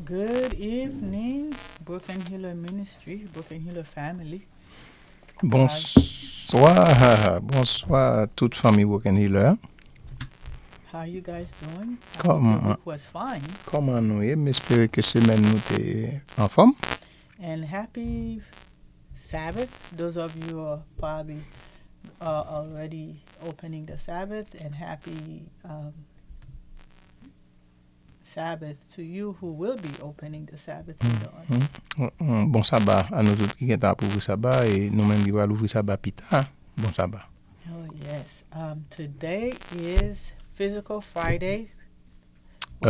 Good evening, Broken Healer Ministry, Broken Healer family. Bonsoir, bonsoir toute famille Broken Healer. How you guys doing? I hope Comment, your week was fine. comment nous est? J'espère que semaine nous t'es en forme. And happy Sabbath. Those of you who are probably already opening the Sabbath, and happy Sabbath to you who will be opening the Sabbath later on. Bon sabbat à nous tous qui sont pour ouvrir sabbat et nous-mêmes qui allons ouvrir sabbat plus tard. Bon sabbat. Oh yes. Today is Physical Friday.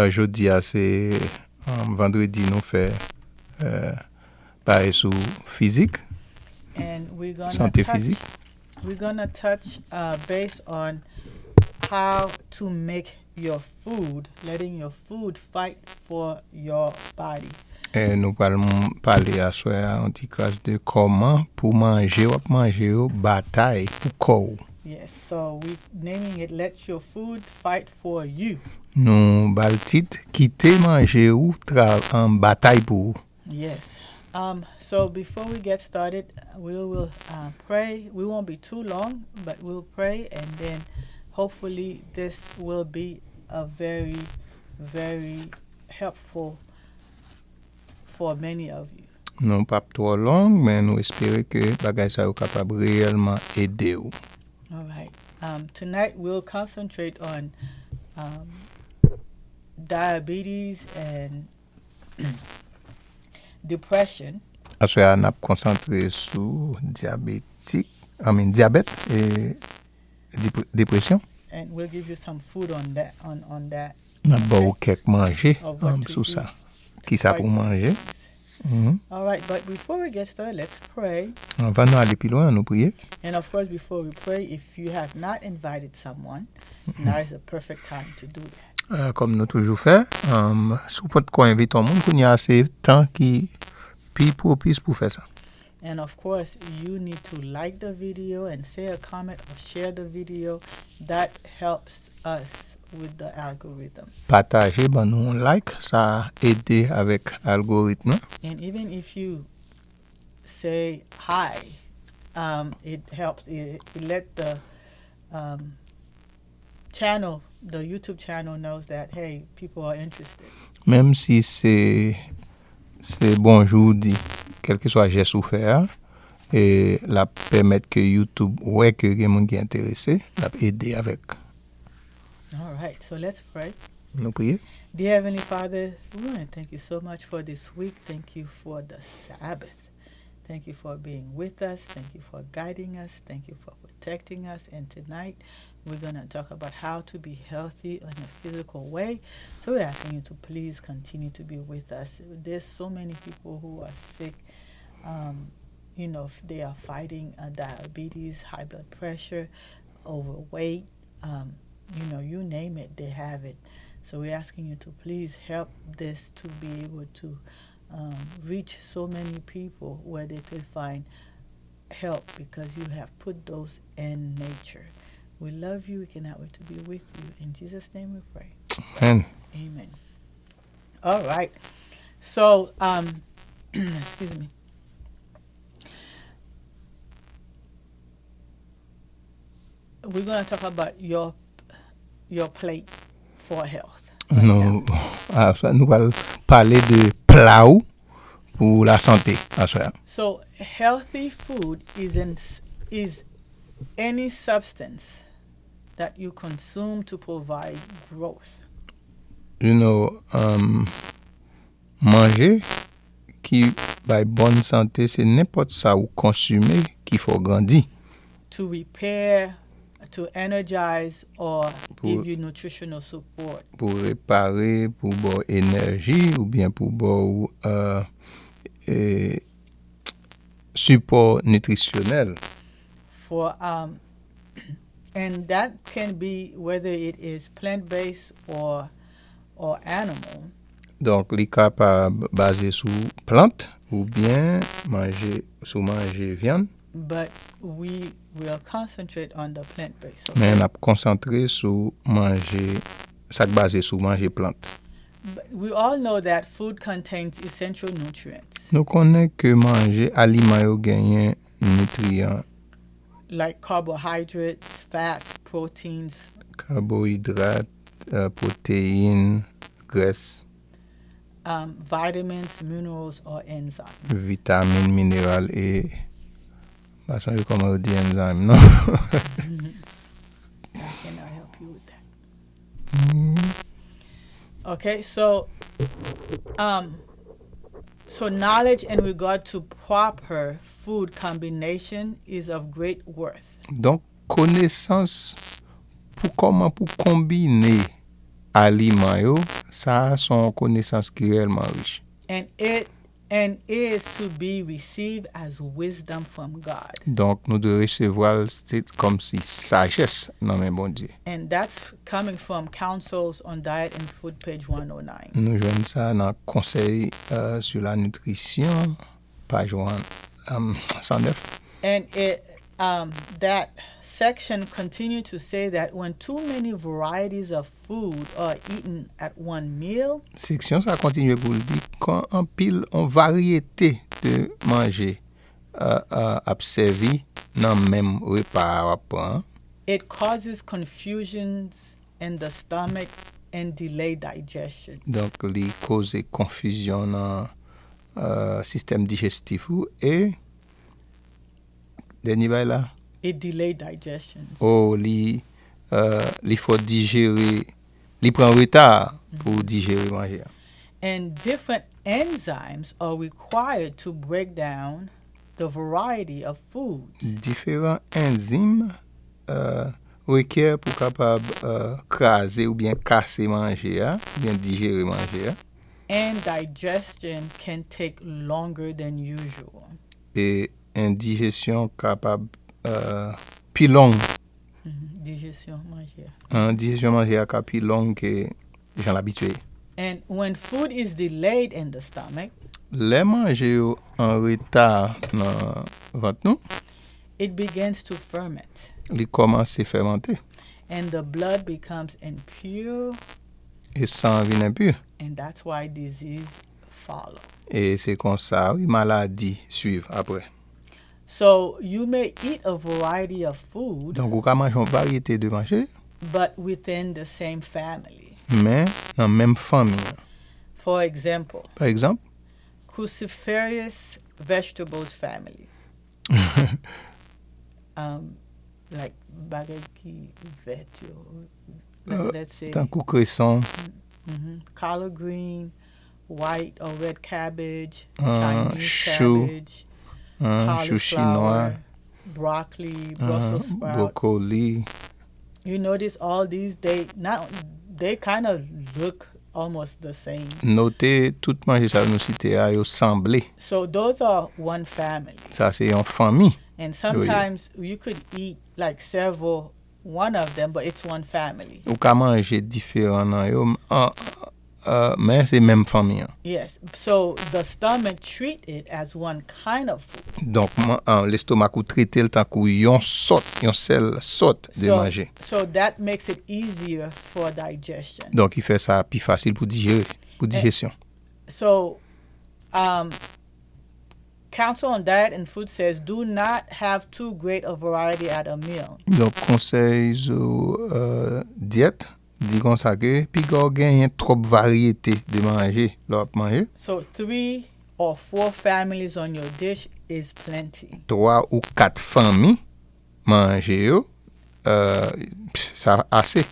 Jeudi, c'est vendredi, nous fait pareil sur physique, And we're gonna santé touch, physique. we're gonna touch based on how to make your food, letting your food fight for your body. Et nous allons parler à soi un petit classe de comment pour manger ou manger au bataille pour corps. Yes, so we naming it "Let Your Food Fight for You." Nous bal titre quitter manger ou en bataille pour. Yes. So before we get started, we will pray. We won't be too long, but we'll pray, and then hopefully this will be a very, very helpful for many of you. Non pas trop long, mais nous espérons que bagay ça est capable réellement aider ou. All right. Tonight we'll concentrate on diabetes and depression. Aswe on a concentré sur diabète et dépression. And we'll give you some food on that. On that. N'a bon quelques manger Of what to sur ça. eat Qui ça fight pour manger? these. All right, but before we get started, let's pray. On va nous aller plus loin, nous prier. And of course, before we pray, if you have not invited someone, now is the perfect time to do that. Comme nous toujours fait, sous pot quoi inviter monde qu'on y a assez temps qui plus propice pour faire ça. And of course, you need to like the video and say a comment or share the video. That helps us with the algorithm. Partager, ben nous on like, ça aider avec algorithme. And even if you say hi, it helps. It let the channel, the YouTube channel, knows that hey, people are interested. Même si c'est bonjour dit, quel que soit geste ou faire, et la permettre que YouTube ouais que les gens qui est intéressé, la aider avec. All right, so let's pray. Nous prier. Dear Heavenly Father, we want to thank you so much for this week. Thank you for the Sabbath. Thank you for being with us. Thank you for guiding us. Thank you for protecting us. And tonight, we're going to talk about how to be healthy in a physical way. So we're asking you to please continue to be with us. There's so many people who are sick. They are fighting diabetes, high blood pressure, overweight. You name it, they have it. So we're asking you to please help this to be able to reach so many people where they could find help, because you have put those in nature. We love you. We cannot wait to be with you. In Jesus' name we pray. Amen. Amen. All right. So, excuse me. We're going to talk about your plate for health. Nous allons parler de plat pour la santé. So healthy food is any substance that you consume to provide growth. Manger qui va bonne santé, c'est n'importe ça ou consommer qui faut grandir. To repair, to energize, or give you nutritional support. Pour réparer, pour boire énergie ou bien pour boire support nutritionnel. And that can be whether it is plant-based or animal. Donc, les capable basé sur plante ou bien manger viande. But we will concentrate on the plant-based. Mais on a concentré sur manger, ça basé sur manger plante. But we all know that food contains essential nutrients Nous connaissons que manger aliment yo genyen nutriments, like carbohydrates, fats, proteins, carbohydrates, protéines, graisses, vitamins, minerals, or enzymes. vitamines, minérales et bah ça comment on dit enzymes, non? I cannot help you with that. Okay, so knowledge in regard to proper food combination is of great worth. Donc connaissance pour combiner aliments yo, ça son connaissance qui est réellement riche. And is to be received as wisdom from God. Donc nous devons recevoir c'est comme si sagesse dans mes bon Dieu. And that's coming from Counsels on Diet and Food, page 109. Nous joignons ça dans conseil sur la nutrition, page 109. And that section continued to say that when too many varieties of food are eaten at one meal, Section ça continue pour le dire quand en pile en variété de manger observé dans même repas à prendre, it causes confusions in the stomach and delay digestion. donc li cause confusion dans système digestif ou et dernier bail là It delay digestion. li faut digérer, li prend retard pour digérer manger. And different enzymes are required to break down the variety of foods. Différents enzymes requièrent pour capable craser ou bien casser manger, ou bien digérer manger. And digestion can take longer than usual. Et indigestion capable plus longue. Digestion manger. Digestion manger capable plus longue que j'en l'habitué. And when food is delayed in the stomach, Les manger en retard dans ventre nous, it begins to ferment. Il commence à fermenter. And the blood becomes impure. Et sang vient impur. And that's why disease follow. Et c'est comme ça, oui, maladie suivent après. So you may eat a variety of food, Donc, vous pouvez manger une variété de manger, but within the same family. mais dans la même famille. For example, Par exemple, cruciferous vegetables family. Like bagaki let's say tant que cresson, collard green, white or red cabbage, Chinese chou, cabbage, chou chinois, cauliflower, broccoli, Brussels sprout. brocoli. You notice all these they kind of look almost the same. Notez tout manger ça nous citer a yo semblé. So those are one family. Ça c'est une famille. And sometimes you could eat like one of them, but it's one family. Ou ka manger différent nan yo, mais c'est même famille. Yes. So the stomach treat it as one kind of food. Donc l'estomac ou traiter le tant que yon seule sorte de manger. So that makes it easier for digestion. Donc il fait ça plus facile pour digérer, pour digestion. So Council on Diet and Food says do not have too great a variety at a meal. Donc conseil diète dit comme ça que puis gagne trop variété de manger, l'autre manger. So 3 or 4 families on your dish is plenty. 3 ou 4 familles manger yo, ça assez.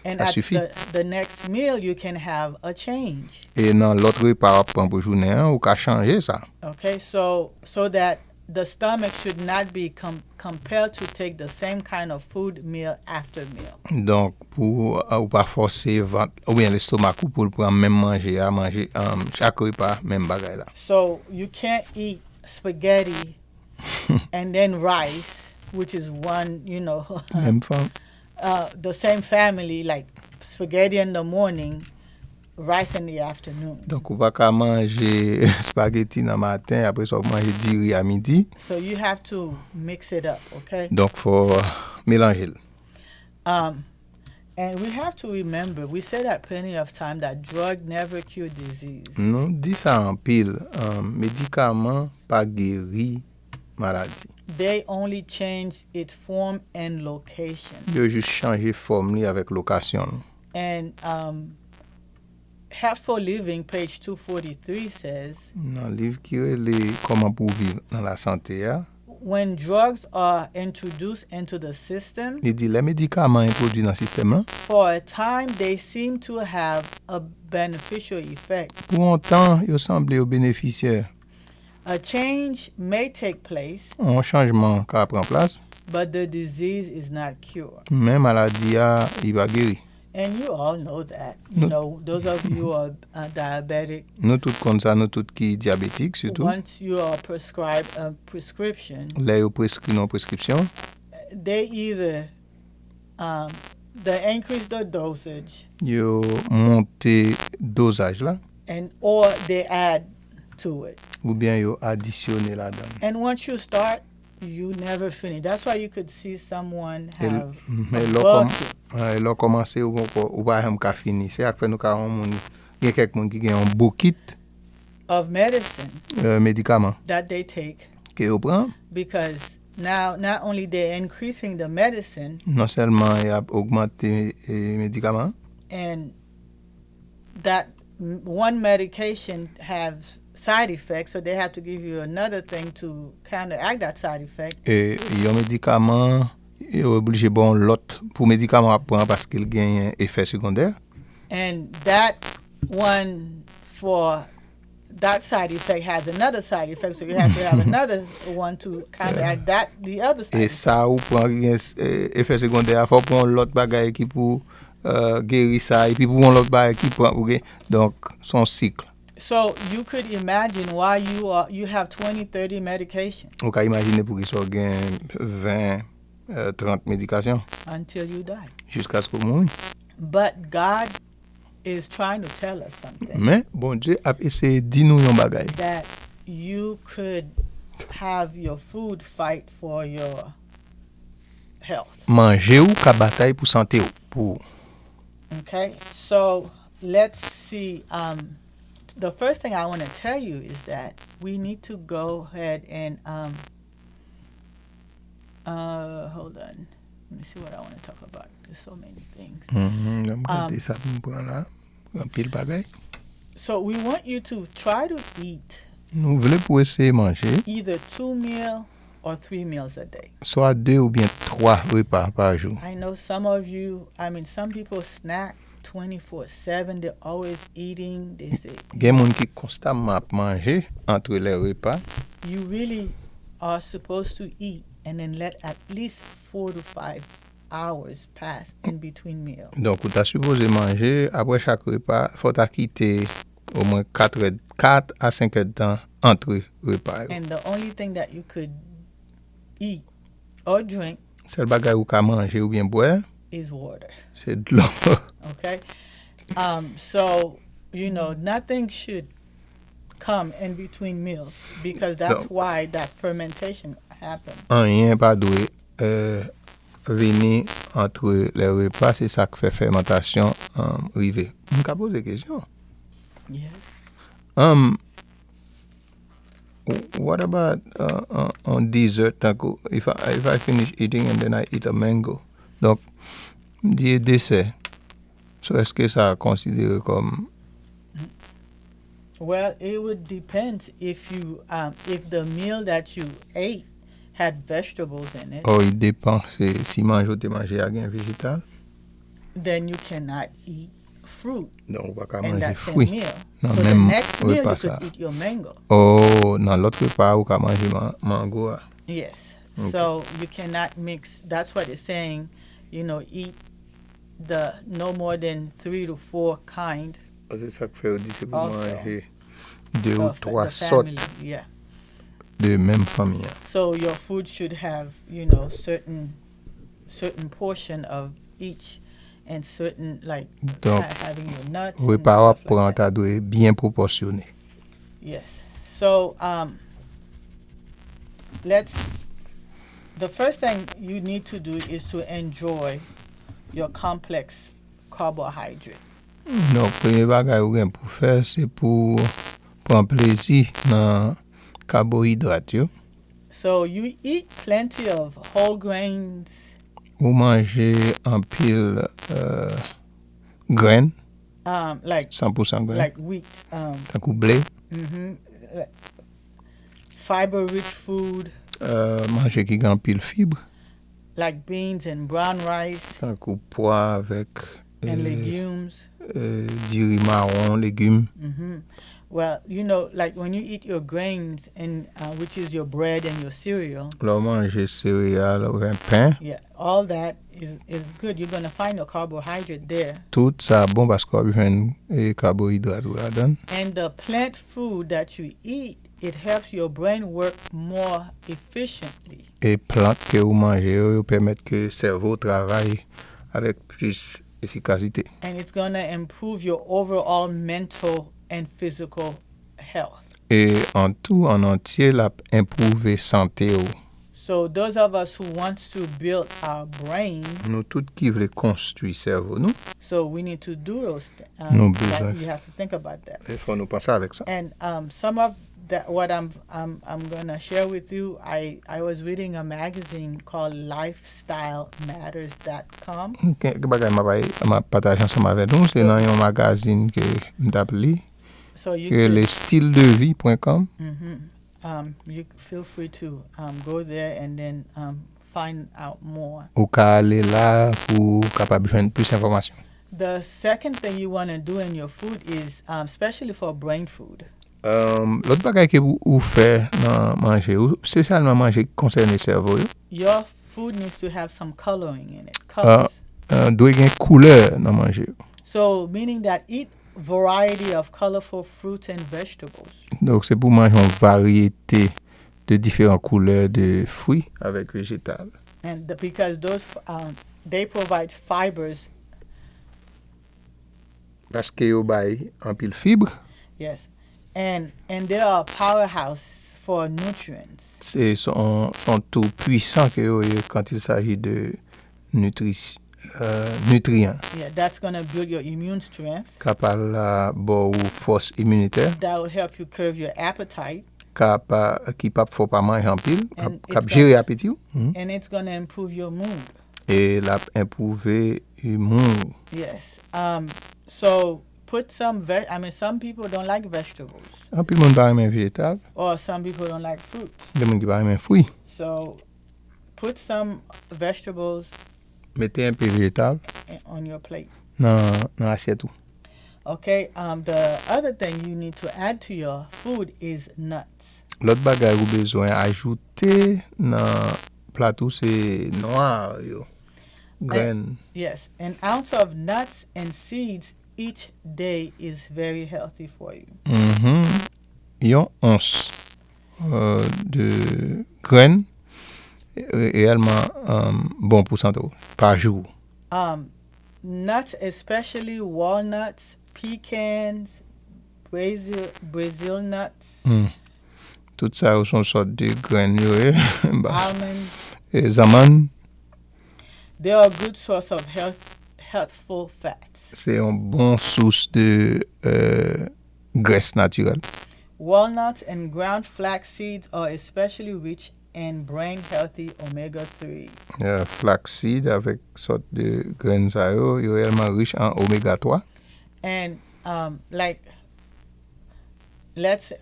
And Ça at suffit. the next meal you can have a change. Et dans l'autre repas pour journée, ou ka changer ça. Okay, so that the stomach should not be compelled to take the same kind of food meal after meal. Donc pour ou pas forcer ventre ou bien l'estomac ou pour prendre même manger à manger chaque repas même bagay là. So you can't eat spaghetti and then rice, which is one, Même femme. The same family, like spaghetti in the morning, rice in the afternoon. Donc ou pas ka manger spaghetti dans matin après ça manger du riz à midi. So you have to mix it up, okay? Donc faut mélanger. And we have to remember, we say that plenty of time, that drug never cure disease. Nou di sa an pil, medikaman pa geri maladi. They only change its form and location. Yo jist chanje form li avek lokasyon. And Helpful Living, page 243 says, Nan liv ki rele koman pou viv nan la sante ya, when drugs are introduced into the system, li di le medikaman introdu nan sistem lan, for a time they seem to have a beneficial effect. pou an tan yo semble yo benefisyer. A change may take place, An chanjman ka pran plas, but the disease is not cured. men maladi ya i ba geri. And you all know that. You know, those of you who are diabetic, Nou tout kon sa, nou tout ki diabetik surtout. once you are prescribed a prescription, Le yo preskri non preskripsyon, they either they increase the dosage yo monte dosaj la, or they add to it. ou bien yo adisyone la dan. And once you start, you never finish. That's why you could see someone have a bucket Lo komanse ou ba hem ka fini. Se ak fe nou ka an moun, gen kek moun ki gen an bokit of medicine medikaman that they take, ke yo pran. because now not only they're increasing the medicine, Non selman y ap augmente medikaman, and that one medication has side effects, so they have to give you another thing to counteract that side effect. Yo medikaman, yo oblige bon lot pou medikaman ap pran paske il gen efè sekondèr. And that one for that side effect has another side effect, so you have to have another one to counteract that, the other side E effect. sa ou pran gen efè sekondèr, fò pran lot bagay ki pou geri sa, e pi pou lot bagay ki pran pou gen. Donc, son sikl. So you could imagine why you have 20, 30 medication Ou ka imagine pou ki so gen 20, 30 medikasyon, until you die. jiska sko moun. But God is trying to tell us something, Men, bon Dje ap ese di nou yon bagay. that you could have your food fight for your health. Manje ou ka batay pou sante ou. Pou. Okay, so let's see. The first thing I want to tell you is that we need to go ahead and hold on. Let me see what I want to talk about. There's so many things. Jam gade sa pou mpran la. An pil bagay. So we want you to try to eat Nou vle pou ese manje, either 2 meals or 3 meals a day. soit 2 ou bien 3 repas par jour. I know some of you, some people snack 24/7. They're always eating. They say Gen moun ki konstamman ap manje entre le repas. you really are supposed to eat and then let at least 4 to 5 hours pass in between meals. Donc, ou ta suppose manje, apre chak repas, fò ta kite au moins 4 à 5 heures de temps entre repas yo. And the only thing that you could eat or drink Sel bagay ou ka manje ou bien boire, is water. c'est de l'eau. Okay? So, nothing should come in between meals, because that's No. why that fermentation happens. An yen pa dwe veni entre les repas, c'est ça qui fait fermentation rive. Mwen ka pose question. Yes. What about on dessert? Tanko, if I finish eating and then I eat a mango, donc di dessert. So est-ce que ça considéré comme Well, it would depend if the meal that you ate had vegetables in it, il dépend si mange ou te manje a gen végétal? then you cannot eat fruit Donc ou pa ka in manje that same fruit. meal. Non, So the même next meal you repas could ça. eat your mango. Nan l'autre repas ou ka manje mango a. Yes. Okay. So you cannot mix. That's what it's saying. Eat the no more than 3 to 4 kind C'est ça que fait ou di se pou Also, manje 2 ou of 3 the sortes family. Yeah. de même famille. So your food should have, certain portion of each, and certain Donc, having your nuts. and repas ou stuff pour like that. ta dwe bien proportionné. Yes. So the first thing you need to do is to enjoy your complex carbohydrate. Donc, premier bagay ou gen pou fè, c'est pour prendre plaisir dans carbohydrate yo. So you eat plenty of whole grains, Ou manger en pile graines, like 100% graines, like wheat, tant que blé, fiber-rich food manger qui gen pile fibre, like beans and brown rice tant que pois avec and legumes. du riz marron, légumes. Well, you know, like when you eat your grains and which is your bread and your cereal, Là, manger céréales ou un pain, yeah, all that is good. You're gonna find a carbohydrate there. tout ça bon parce qu'on a besoin de carbohydrates ou la donne. And the plant food that you eat, it helps your brain work more efficiently. Et plantes que vous mangez yo permettent que le cerveau travaille avec plus efficacité. And it's gonna improve your overall mental and physical health. Et en tout, en entier, la improuver santé ou. So those of us who wants to build our brain, Nous tous qui voulons construire cerveau, nous. so we need to do those things. Nous besoin. You have to think about that. Il faut nous penser avec ça. And some of that, what I'm gonna share with you, I was reading a magazine called LifestyleMatters.com. Quelque bagay m'a partager ensemble avec nous, c'est dans un magazine que m'appelé So you que le styledevie.com. you feel free to go there and then find out more. Ou ka aller là pour capable joindre plus d'informations. The second thing you want to do in your food is, especially for brain food, L'autre bagay que vous fait dans manger, ou spécialement manger qui concerne le cerveau, your food needs to have some coloring in it. Colors. doit gen couleur dans manger. So meaning that eat variety of colorful fruits and vegetables. Donc c'est pour manger une variété de différentes couleurs de fruits avec végétales. And because those they provide fibers. Parce que yo bay en pile fibre, Yes, and they are a powerhouse for nutrients. c'est son tout puissant que yo quand il s'agit de nutrients. Yeah, that's gonna build your immune strength. Capable la bo ou force immunitaire, That will help you curb your appetite, qui pas faut pas manger en pile, And cap it's gérer got- appétit ou. and it's gonna improve your mood. Et la improuver humour. Yes. So put some some people don't like vegetables, En pile moun pa aimer végétal, or some people don't like fruit. de moun qui pa aimer fruit. So put some vegetables Mettez un peu végétal on your plate. dans assiette ou. Okay. The other thing you need to add to your food is nuts. L'autre bagay ou besoin ajouter dans plateau c'est noir yo. Graine. Yes, an ounce of nuts and seeds each day is very healthy for you. Yon once de graines réellement bon pour santé par jour. Nuts, especially walnuts, pecans, Brazil nuts, Tout ça sont sortes de graines yo. almonds. Et amandes, They are a good source of healthful fats. c'est une bonne source de graisse naturelle. Walnuts and ground flax seeds are especially rich in brain healthy omega-3. Flaxseed avec sorte de graines ça yo réellement riche en oméga 3. And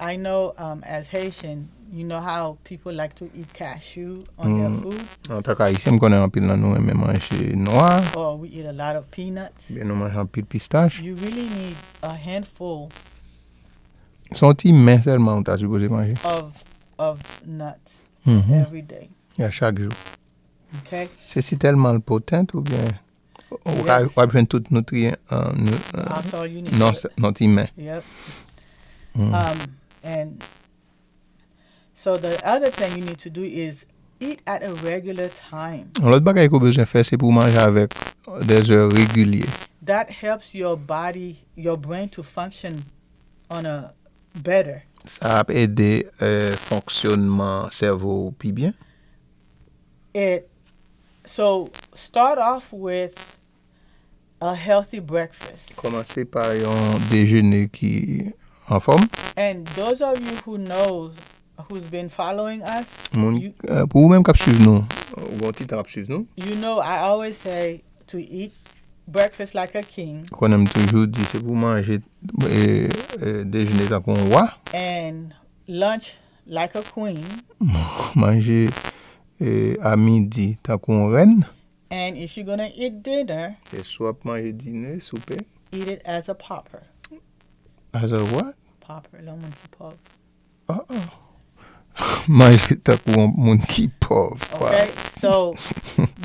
I know as Haitian, you know how people like to eat cashew on their food, En tant qu'haïtien, je connais un pile dans nous aimer manger noir, or we eat a lot of peanuts. bien nous manger un pile pistache. You really need a handful Son petit main seulement t'as supposé manger. of nuts Mhm. every day. À chaque jour. Okay. C'est si tellement potent ou bien on Yes. va besoin tout nutrient That's all you need. non non petit main. Yep. And so the other thing you need to do is eat at a regular time. L'autre bagage qu'on besoin faire c'est pour manger avec des heures régulières. That helps your body, your brain to function on a better. Ça a aidé fonctionnement cerveau plus bien. So start off with a healthy breakfast. Commencer par un déjeuner qui en forme. And those of you who's been following us, Pour vous-même qui suivre nous, ou bon petit temps qui suivre nous, you know I always say to eat breakfast like a king qu'on aime toujours dire, c'est pour manger déjeuner tant qu'on roi, and lunch like a queen. manger à midi tant qu'on reine, And if you're gonna eat dinner, et soit manger dîner, souper, eat it as a pauper. as a what? Pauper, le monde qui pauvre. Manger tant qu'on monde qui pauvre. Okay, so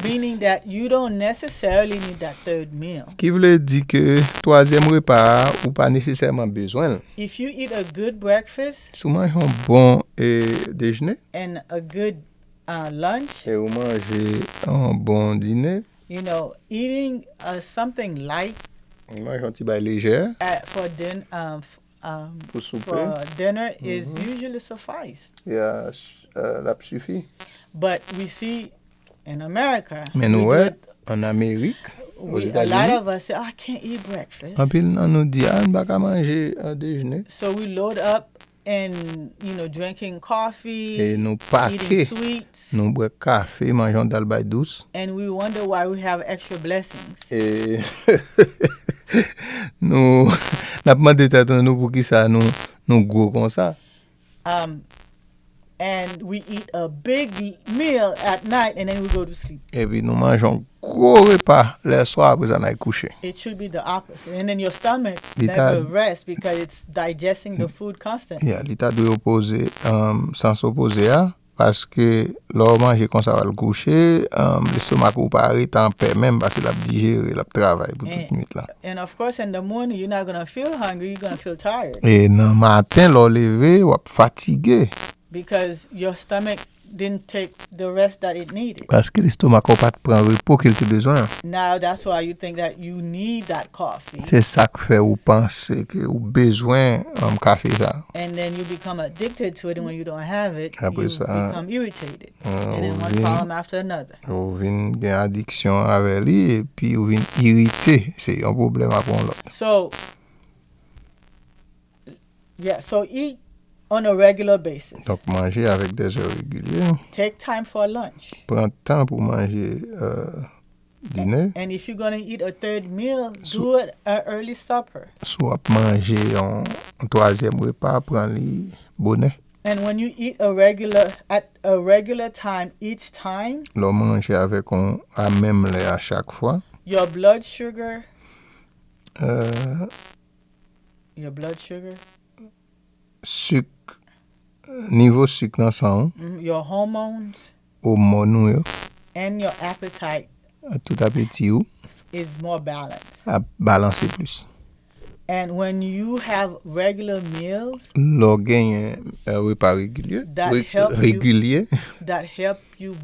meaning that you don't necessarily need that third meal. Qui veut dire que troisième repas ou pas nécessairement besoin. If you eat a good breakfast Si vous mangez un bon déjeuner and a good lunch, et vous mangez un bon dîner, you know, eating something light vous mangez un petit bail léger for pour souper, for dinner is usually suffice. la suffit. But we see in America, Mais nous, en Amérique, aux a lot États-Unis, of us say, oh, I can't eat breakfast. en pile, on nous dit, on ne va pas manger un déjeuner. So we load up and, you know, drinking coffee, Et nous eating paquets, sweets, nous boire café, mangeons d'albaï douce. and we wonder why we have extra blessings. Et nous, n'a pas demandé à nous pour qui ça, nous gros comme ça. And we eat a big meal at night and then we go to sleep. Et puis nous mangeons gros repas le soir après on aille coucher. It should be the opposite. And then your stomach L'état- never rests because it's digesting the food constantly. Yeah, l'état doit opposer sans s'opposer à parce que l'on mange comme ça va le coucher, l'estomac ou pas arrêter en paix même parce qu'il a digéré, il a travaillé pour toute nuit là. And of course, in the morning, you're not going to feel hungry. You're going to feel tired Et dans matin, l'on levé, ou fatigué because your stomach didn't take the rest that it needed. parce que l'estomac n'a pas prendre repos qu'il a besoin. Now, that's why you think that you need that coffee. C'est ça qui fait ou penser que ou besoin café ça. And then you become addicted to it. And when you don't have it, Après you ça, become irritated. And then one oui. problem after another. Ou vin gen addiction avec lui et puis ou vin irrité, c'est un problème après l'autre. So, yeah, so eat on a regular basis. Donc manger avec des heures régulières, Take time for lunch. prendre temps pour manger dîner, And if you're going to eat a third meal, do it an early supper. soit manger un troisième repas, prendre les bonnet. And when you eat at a regular time each time, L'on manger avec à même lait à chaque fois. your blood sugar, Euh, sucre, niveau sucre dans sang, your hormones, hormones yo, and your appetite tout appétit ou, is more balanced. à balancer plus. And when you have regular meals L'on gagne un repas régulier, That help you- régulier, that help you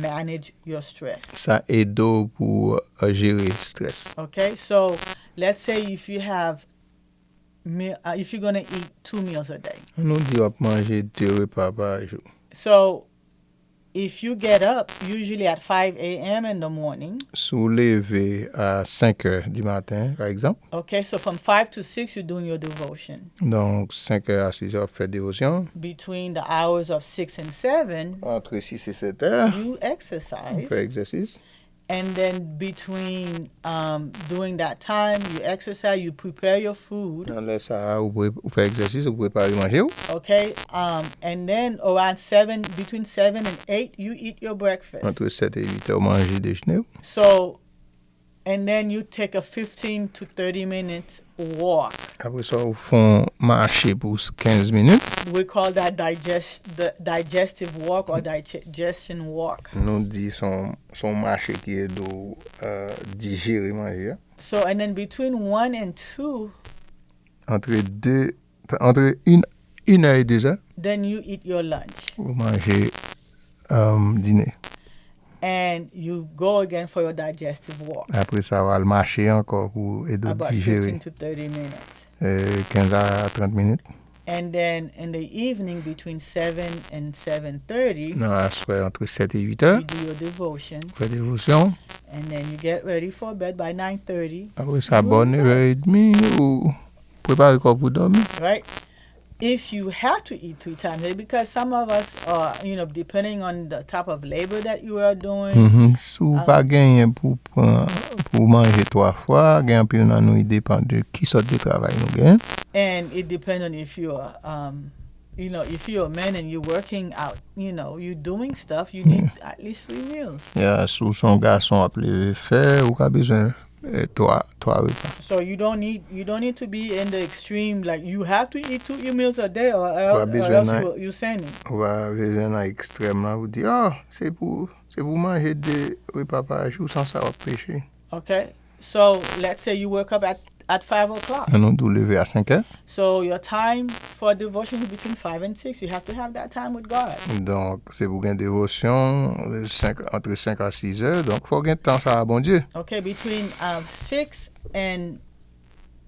manage your stress. ça aide pour gérer le stress. Okay, so let's say if you have if you're going to eat 2 meals a day. On nous dit on va manger 2 repas par jour. So if you get up usually at 5 a.m. in the morning, Soulever à 5 heures du matin, par exemple. okay, so from 5 to 6 you're doing your devotion. Donc 5 heures à 6 heures, fait dévotion. Between the hours of 6 and 7, Entre 6 et 7 heures, you on exercise. fait exercice. And then between during that time, you exercise, you prepare your food, Dans le ça, vous faites exercice, vous préparez manger. okay? And then between 7 and 8, you eat your breakfast. Entre 7 et 8 heures, manger déjeuner. So, and then you take a 15 to 30 minutes walk. Après ça, vous font marcher pour 15 minutes. We call that the digestive walk or digestion walk. Nous dit son marché qui est de digérer manger. So, and then between 1 and 2, Entre une heure et 2 heures, then you eat your lunch. vous mangez dîner. And you go again for your digestive walk. Après ça, on va le marcher encore pour aider à About digérer. 15 to 30 minutes. 15 à 30 minutes. And then in the evening between 7 and 7:30, Dans la soirée entre 7 et 8 heures, you do your devotion. après dévotion. And then you get ready for bed by 9:30. Après ça, bonne 9h30 ou préparer quoi pour dormir. Right? If you have to eat 3 times a day, because some of us are, depending on the type of labor that you are doing, Si ou pas gagné pour manger 3 fois, gagne un peu dans nous, il dépend de qui sorte de travail nous gagne. and it depends on if you're, if you're a man and you're working out, you're doing stuff, you need at least 3 meals. Yeah, si son garçon appelé faire ou a besoin 3 repas. So you don't need to be in the extreme, like you have to eat 2 meals a day or besoin else you're sinning. On va besoin dans extrême là, vous dire c'est pour manger 2 repas par jour sans ça va pécher. Okay, so let's say you wake up at 5 o'clock. On doit lever à 5 heures. So your time for devotion is between 5 and 6. You have to have that time with God. Donc, c'est pour une dévotion entre 5 à 6 heures. Donc, il faut gagner temps ça à bon Dieu. Okay, between 6 and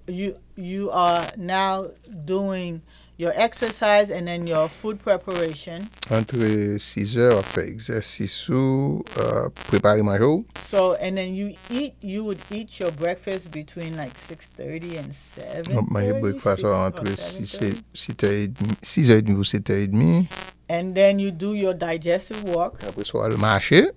you are now doing your exercise and then your food preparation. Entre 6 heures, on fait exercice ou préparer manger. So, and then you would eat your breakfast between like 6:30 and 7:30. Manger breakfast entre 6h30 ou 7h30. And then you do your digestive walk. Après ça, on va marcher.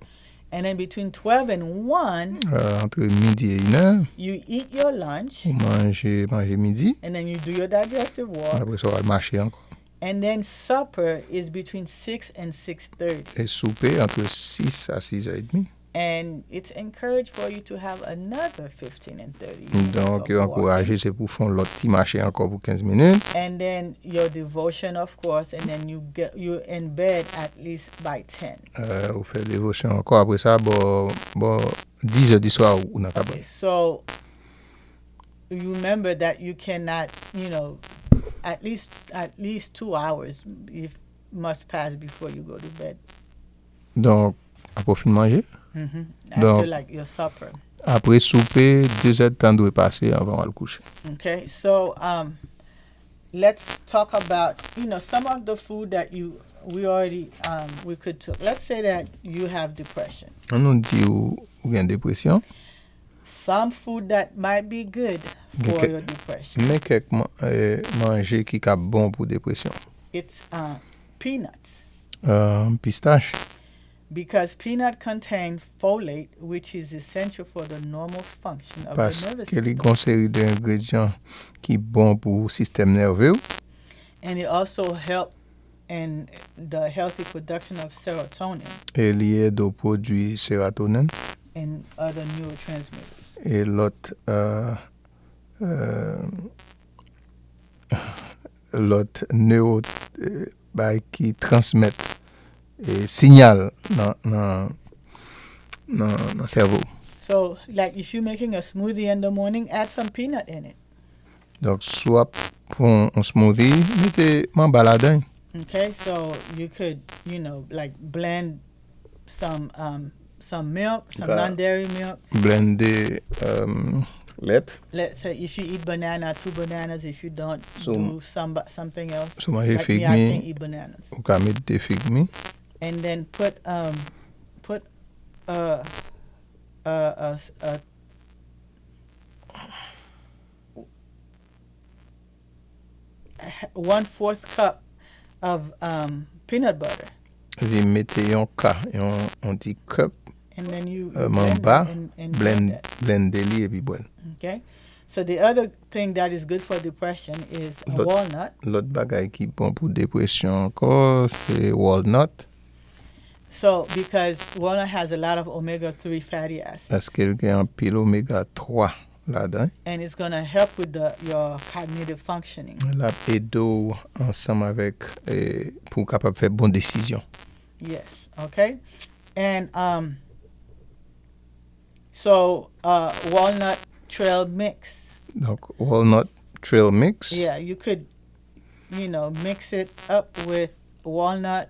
And then between 12 and 1, entre midi et 1 heure, you eat your lunch. on manger midi. And then you do your digestive walk. Après ça, on va marcher encore. And then supper is between 6 and 6:30. Et souper entre 6 à 6h30. And it's encouraged for you to have another 15 and 30 minutes. Donc, of encouragé, c'est pour faire l'autre petit marché encore pour 15 minutes. And then your devotion, of course, and then you're in bed at least by 10. Vous faites dévotion encore. Après ça, 10 heures du soir, on n'a pas Okay, so you remember that you cannot, at least 2 hours must pass before you go to bed. Donc, après fin de manger, After Donc- like your supper. après souper, 2 heures de temps doit passer avant de le coucher. Okay, so let's talk about some of the food that we could talk. Let's say that you have depression. On nous dit ou une dépression, Some food that might be good for Okay. your depression. mais quelques manger qui est bon pour dépression. It's peanuts, Pistache, because peanut contain folate, which is essential for the normal function of parce the nervous qu'il y a system. une série d'ingrédients qui sont bons pour le système nerveux. And it also help in the healthy production of serotonin Et lié au produit sérotonine and other neurotransmitters. et l'autre neuro qui transmettent signal dans le cerveau. So, like if you're making a smoothie in the morning, add some peanut in it. Donc, soit pour un smoothie, mettez mon baladin. Okay, so you could, like blend some milk, some Okay. non-dairy milk. Blender lait. Let's say if you eat banana, 2 bananas. If you don't, So- do something else. So manger like fig me, I me. can't eat bananas. Ou ka mettre des figues mi. And then put a 1/4 cup of peanut butter, Vi mettez un petit cup, and then you mon blend bas, it and blend it. blender li et puis boire. Okay. So the other thing that is good for depression is a Lot- walnut. L'autre bagay qui bon pour dépression encore, c'est walnut. So because walnut has a lot of omega-3 fatty acids, Parce qu'il y a un pile oméga 3 là-dedans. and it's going to help with your cognitive functioning. La aide ensemble avec pour capable faire bonne décision. Yes. Okay. And so walnut trail mix. Donc walnut trail mix. Yeah, you could, mix it up with walnut,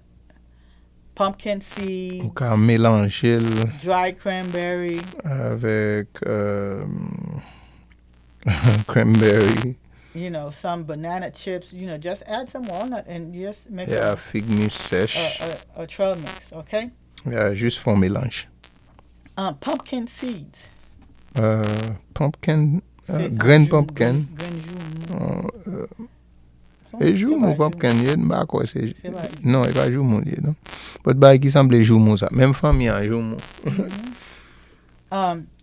pumpkin seeds, Ou ka mélanger dry cranberry, avec cranberry. some banana chips. Just add some walnut and just make Fig mousse sèche. a trail mix, okay? Juste font mélange. Pumpkin seeds. Pumpkin, grain pumpkin. Grain joumou. Et joumou pumpkin, il n'y a pas c'est. Non, il n'y a pas joumou, non. But bah qui semble joumou ça. Même famille en joumou.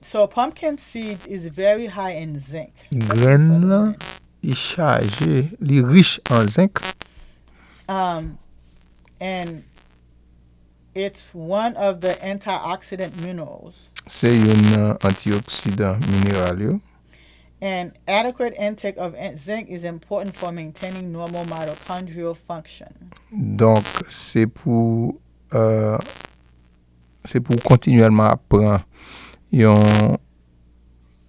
So pumpkin seeds is very high in zinc. Grain là, il chargé, il riche en zinc. And it's one of the antioxidant minerals. C'est un antioxydant minéral. And adequate intake of zinc is important for maintaining normal mitochondrial function. Donc, c'est pour continuellement prendre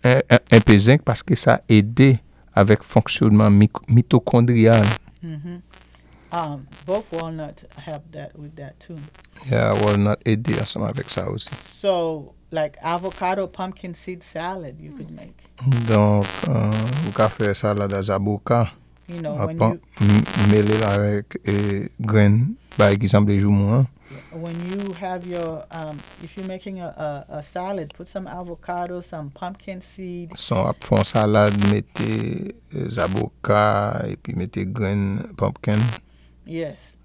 un peu zinc parce que ça aide avec fonctionnement mitochondrial. Both walnuts help that with that too. Yeah, walnut aide ensemble avec ça aussi. So, like avocado pumpkin seed salad you could make. Donc, vous pouvez faire salade à avocat. When you mêler avec graines, par exemple les joumou. When you have your if you're making a salad, put some avocado, some pumpkin seed. Son font salade, mettez avocats et puis mettez graines pumpkin. Yes.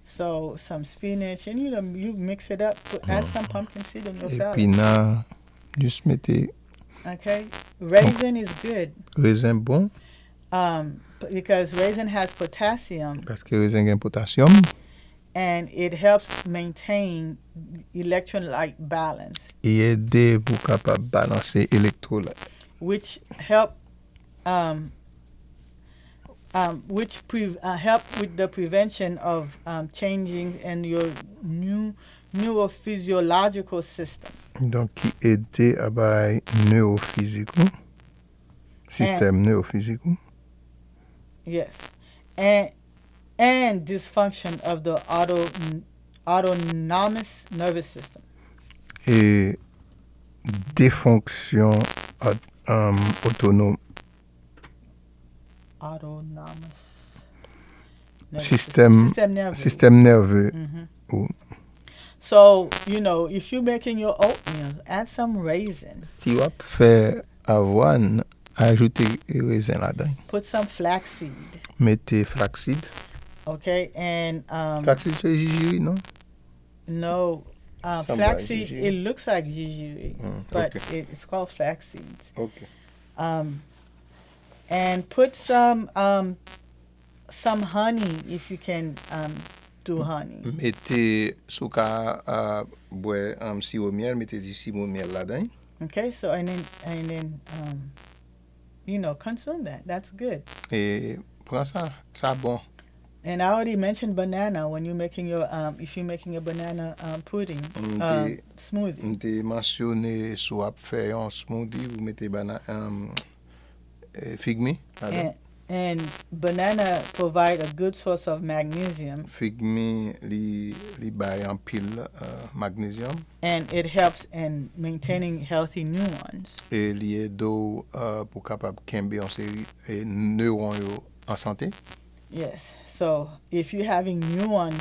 So some spinach and you mix it up. Add some pumpkin seed in your salad. Épinards, juste mettez. Okay. Raisin is good. Raisin bon. Because raisin has potassium. Parce que raisin a potassium. And it helps maintain electrolyte balance. Et aide pour capable balancer électrolyte. Which help help with the prevention of changing in your neurophysiological system. Donc, qui aide à bas neurophysique. Système neurophysique. Yes. And dysfunction of the autonomous nervous system. Et défonction autonome. Autonomous. Système nerveux. Mm-hmm. So, if you're making your oatmeal, add some raisins. Si vous faites avoine, ajoutez raisin là-dedans. Put some flaxseed. Mettez flaxseed. Okay, and flaxseed c'est jujube, non? No, flaxseed it looks like jujube, but okay. It's called flaxseed. Okay. And put some honey if you can do honey. Mettez souka boire sirop miel, mettez du sirop miel là-dedans. Okay, so and then consume that. That's good. Et prends ça bon. And I already mentioned banana when you're making your if you're making a banana pudding smoothie. M'te mentionné soit faire un smoothie, vous mettez banana fig me. And banana provide a good source of magnesium. Fig me li bay en pile magnesium. And it helps in maintaining healthy neurons. Et li aide pour capable kembe en série neuron yo en santé. Yes. So if you're having neuron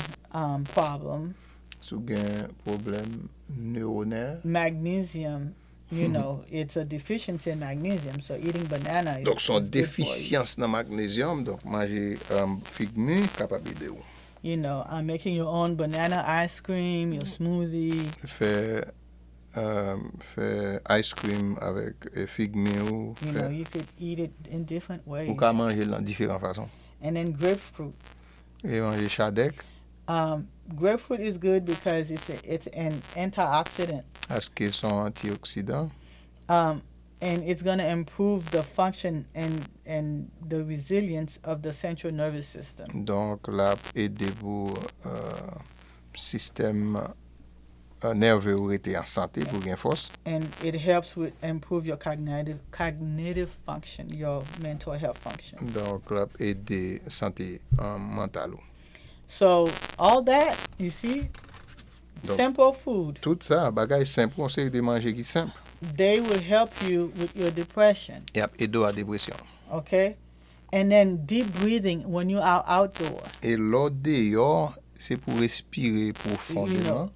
problem, so gen problème neuronaire, magnesium, it's a deficiency in magnesium. So eating banana is donc son déficience dans magnesium, donc manger fig me capable aider ou. Making your own banana ice cream, your smoothie. Faire ice cream avec fig me ou. You could eat it in different ways. Ou ka manger dans différentes façons. And then grapefruit. Et manger chadek. Grapefruit is good because it's an antioxidant. Parce qu'ils sont antioxydants. And it's going to improve the function and the resilience of the central nervous system. Donc là aider pour système nerveux ou rester en santé pour gain force. And it helps with improve your cognitive function, your mental health function. Donc là aider santé mentale. So all that, you see, donc, simple food. Tout ça, bagay simple, on sait de manger qui simple. they will help you with your depression. Yep, et de la dépression. Okay? And then deep breathing when you are outdoor. Et l'autre dehors, c'est pour respirer profondément.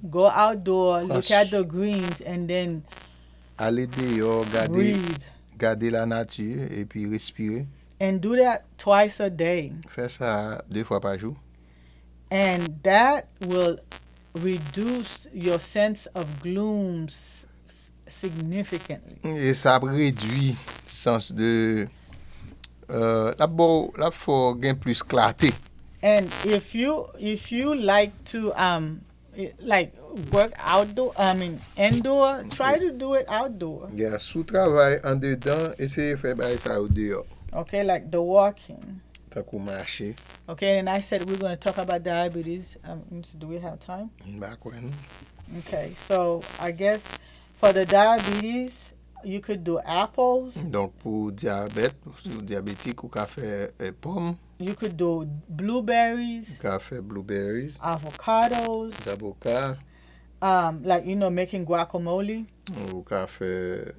Go outdoor, look Quand at the greens, and then aller dehors, breathe. garder la nature et puis respirer. And do that twice a day. Fais ça 2 fois par jour. And that will reduce your sense of gloom significantly. Et ça réduit sens de la faut gain plus clarté. And if you like to like work indoor, try to do it outdoor. Yeah, sous travail en dedans, essayer faire ça au dehors. Okay, like the walking. Tant qu'on marcher. Okay, and I said we're going to talk about diabetes. Do we have time? Back when. Okay, so I guess for the diabetes, you could do apples. Donc pour diabétique, ou ka faire pomme. You could do blueberries. Ka faire blueberries. Avocados. Avocats. Like making guacamole. Ou ka faire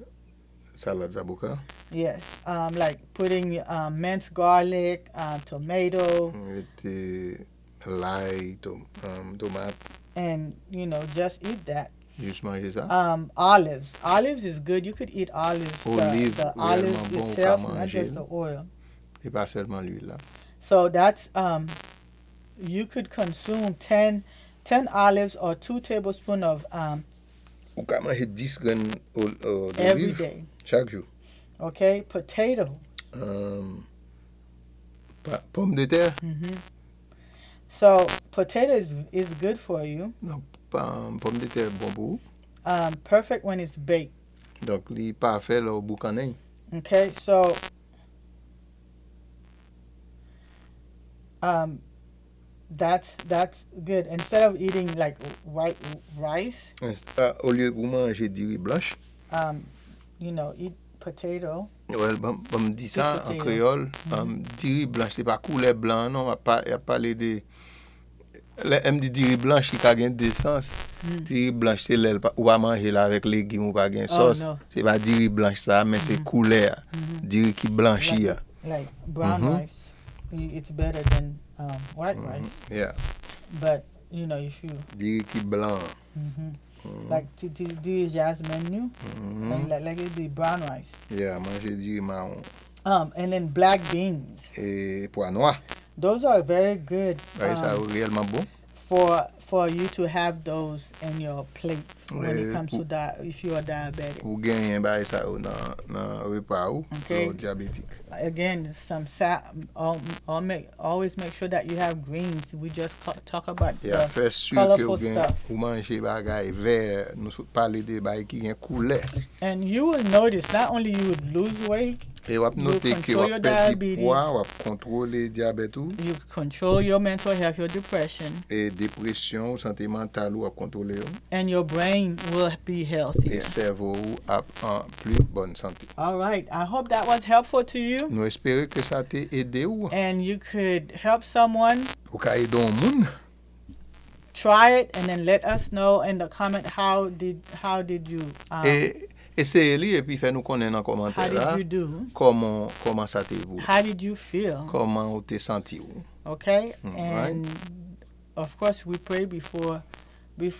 salade d'avocat. Yes, like putting minced garlic, tomato. L'ail, tomate. And just eat that. Juste manger ça. Olives. Olives is good. You could eat olives. The olives bon itself, not just the oil. Et pas seulement l'huile là. So that's you could consume 10 olives or 2 tablespoons of Ou ka manger 10 graines d'olive every day. Chaque jour. Okay, potato. Pomme de terre. Mm-hmm. So potato is good for you. Non, pomme de terre bon pour. Perfect when it's baked. Donc li parfait là au boucanin. Okay, so that's good. Instead of eating like white rice, Au lieu de manger du riz blanche. Eat potato. Ouais, bon dit ça en créole, du riz blanche c'est pas couleur blanc non, y a parlé de l'aime dit riz blanche qui a gain de sens. Du riz blanche c'est l'aile ou pas manger là avec légumes ou pas gain sauce. C'est pas du riz blanche ça, mais c'est couleur. Du riz qui blanchit. Like brown rice, it's better than white rice. Yeah. But if you Du riz qui blanc. like the jasmine like it be brown rice. Yeah, manger du riz marron. And then black beans. Et pois noir. Those are very good. Ça réellement bon. For you to have those in your plate when it comes to if you are diabetic. Ou gagner ça dans repas ou diabétique. Again, always make sure that you have greens. We just talk about the colorful stuff. Ou manger bagay vert, nous parler de bagay qui gen couleur. And you will notice not only you would lose weight, et wap noter que wap perdre poids, wap contrôler diabète ou. You control your mental health, your depression. Et dépression, santé mentale ou wap contrôler ou. And your brain will be healthier. Et cerveau ou en plus bonne santé. All right. I hope that was helpful to you. Nous espérons que ça t'a aidé ou. And you could help someone. Ou ka aider un monde. Try it and then let us know in the comment how did you essayez-le et puis faites-nous connaître dans commentaire là. How did you do? Comment ça t'est vous? How did you feel? Comment vous t'es senti ou? Okay? And of course we pray before we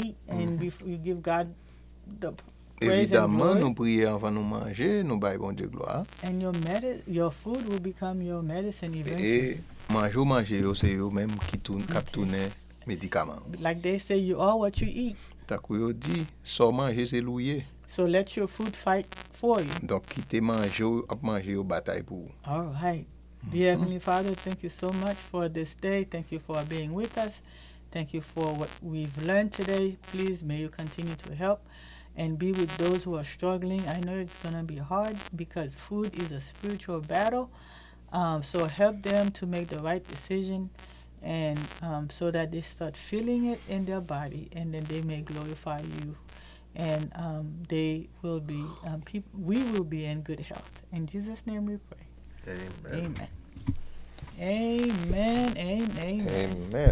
eat and before we give God the praise Évidemment, and glory. nous prions avant nous manger, nous baillons bon Dieu gloire. And your food will become your medicine eventually. Et manger c'est eux même qui tourne médicaments. Like they say, you are what you eat. Takou dit, so manger c'est louer. So let your food fight for you. Donc quitter manger au bataille pour. All right. Dear Heavenly Father, thank you so much for this day. Thank you for being with us. Thank you for what we've learned today. Please may you continue to help and be with those who are struggling. I know it's going to be hard because food is a spiritual battle. So help them to make the right decision and so that they start feeling it in their body and then they may glorify you. And they will be, we will be in good health. In Jesus' name we pray. Amen. Amen. Amen. Amen. Amen.